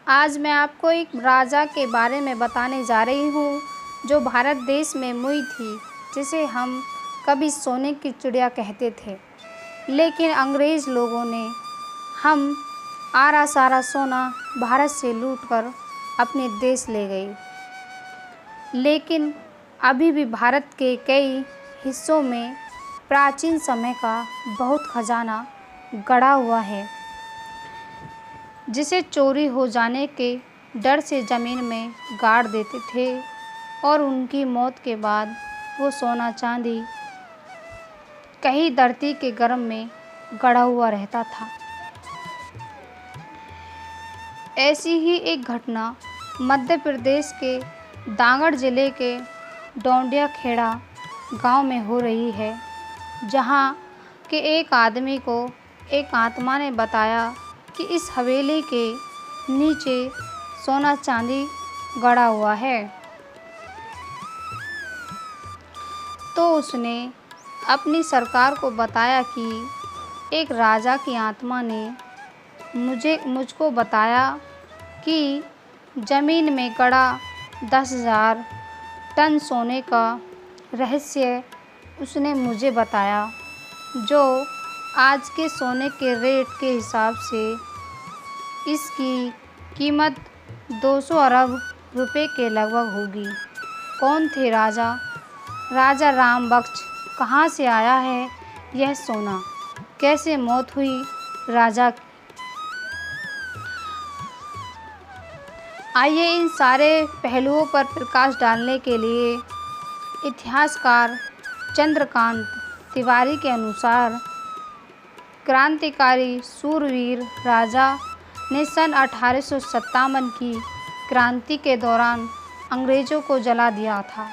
आज मैं आपको एक राजा के बारे में बताने जा रही हूँ जो भारत देश में मुई थी, जिसे हम कभी सोने की चिड़िया कहते थे। लेकिन अंग्रेज़ लोगों ने हम आरा सारा सोना भारत से लूटकर अपने देश ले गई। लेकिन अभी भी भारत के कई हिस्सों में प्राचीन समय का बहुत खजाना गड़ा हुआ है, जिसे चोरी हो जाने के डर से ज़मीन में गाड़ देते थे और उनकी मौत के बाद वो सोना चांदी कहीं धरती के गर्भ में गड़ा हुआ रहता था। ऐसी ही एक घटना मध्य प्रदेश के दांगड़ जिले के डोंडिया खेड़ा गांव में हो रही है, जहां के एक आदमी को एक आत्मा ने बताया कि इस हवेली के नीचे सोना चांदी गड़ा हुआ है। तो उसने अपनी सरकार को बताया कि एक राजा की आत्मा ने मुझको बताया कि ज़मीन में गड़ा 10,000 टन सोने का रहस्य उसने मुझे बताया, जो आज के सोने के रेट के हिसाब से इसकी कीमत 200 अरब रुपए के लगभग होगी। कौन थे राजा? राजा राम बख्श। कहाँ से आया है यह सोना? कैसे मौत हुई राजा की? आइए इन सारे पहलुओं पर प्रकाश डालने के लिए इतिहासकार चंद्रकांत तिवारी के अनुसार क्रांतिकारी सूरवीर राजा ने सन 1857 की क्रांति के दौरान अंग्रेज़ों को जला दिया था।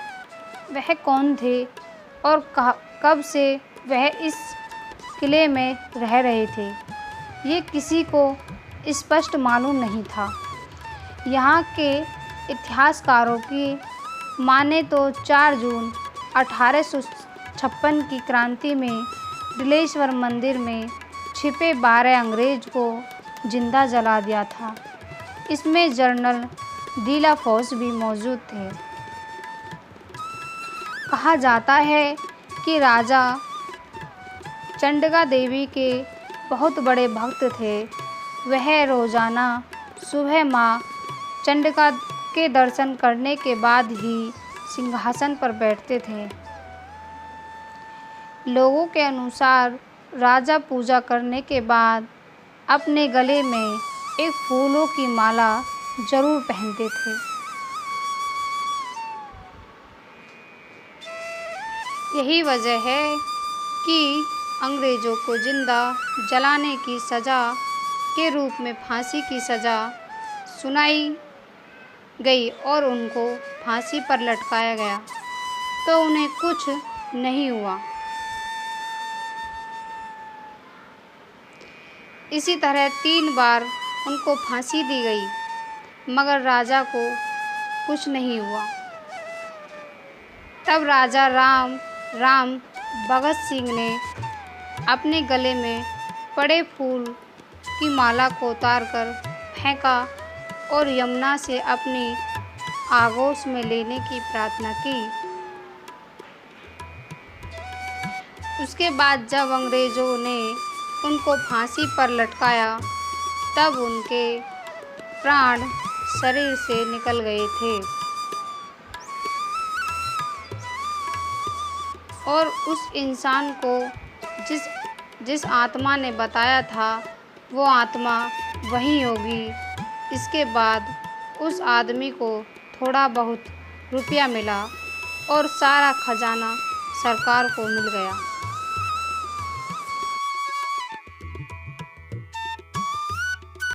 वह कौन थे और कब से वह इस किले में रह रहे थे, ये किसी को स्पष्ट मालूम नहीं था। यहाँ के इतिहासकारों की माने तो 4 जून 1856 की क्रांति में डिलेश्वर मंदिर में छिपे 12 अंग्रेज को जिंदा जला दिया था। इसमें जनरल डीलाफोर्स भी मौजूद थे। कहा जाता है कि राजा चंडिका देवी के बहुत बड़े भक्त थे। वह रोज़ाना सुबह माँ चंडिका के दर्शन करने के बाद ही सिंहासन पर बैठते थे। लोगों के अनुसार राजा पूजा करने के बाद अपने गले में एक फूलों की माला जरूर पहनते थे। यही वजह है कि अंग्रेज़ों को जिंदा जलाने की सज़ा के रूप में फांसी की सज़ा सुनाई गई और उनको फांसी पर लटकाया गया, तो उन्हें कुछ नहीं हुआ। इसी तरह 3 बार उनको फांसी दी गई, मगर राजा को कुछ नहीं हुआ। तब राजा राम भगत सिंह ने अपने गले में पड़े फूल की माला को उतारकर फेंका और यमुना से अपनी आगोश में लेने की प्रार्थना की। उसके बाद जब अंग्रेज़ों ने उनको फांसी पर लटकाया, तब उनके प्राण शरीर से निकल गए थे और उस इंसान को जिस आत्मा ने बताया था, वो आत्मा वही होगी। इसके बाद उस आदमी को थोड़ा बहुत रुपया मिला और सारा खजाना सरकार को मिल गया।